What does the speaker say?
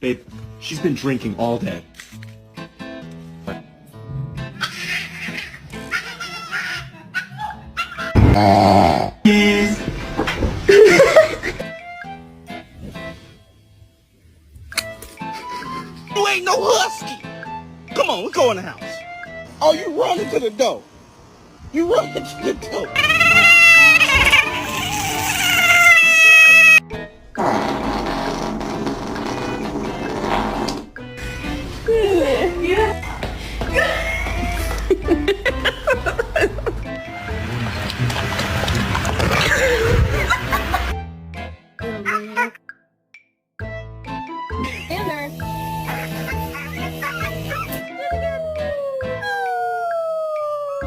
Babe, she's been drinking all day. You ain't no husky. Come on, let's go in the house. Oh, you running to the door. You running to the door.